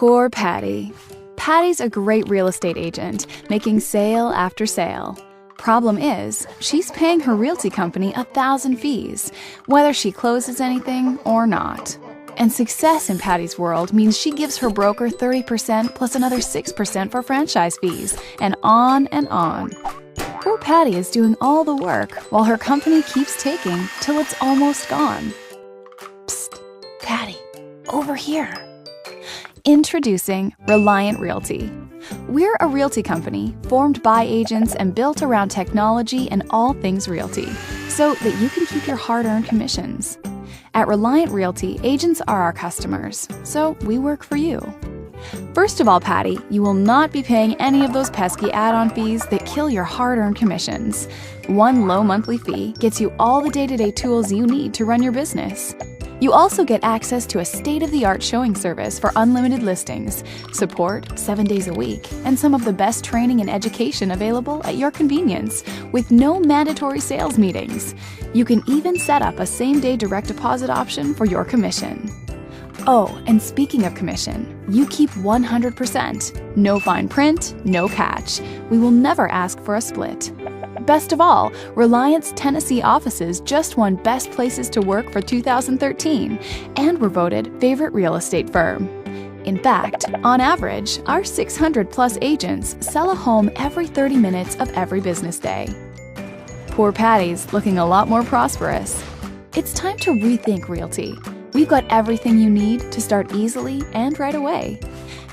Poor Patty. Patty's a great real estate agent, making sale after sale. Problem is, she's paying her realty company 1,000 fees, whether she closes anything or not. And success in Patty's world means she gives her broker 30% plus another 6% for franchise fees, and on and on. Poor Patty is doing all the work while her company keeps taking till it's almost gone. Psst, Patty, over here. Introducing Reliant Realty. We're a realty company formed by agents and built around technology and all things realty, so that you can keep your hard-earned commissions. At Reliant Realty, agents are our customers, so we work for you. First of all, Patty, you will not be paying any of those pesky add-on fees that kill your hard-earned commissions. One low monthly fee gets you all the day-to-day tools you need to run your business. You also get access to a state-of-the-art showing service for unlimited listings, support 7 days a week, and some of the best training and education available at your convenience, with no mandatory sales meetings. You can even set up a same-day direct deposit option for your commission. Oh, and speaking of commission, you keep 100%. No fine print, no catch. We will never ask for a split. Best of all, Reliant's Tennessee offices just won Best Places to Work for 2013 and were voted Favorite Real Estate Firm. In fact, on average, our 600-plus agents sell a home every 30 minutes of every business day. Poor Patty's looking a lot more prosperous. It's time to rethink realty. We've got everything you need to start easily and right away.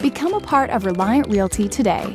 Become a part of Reliant Realty today.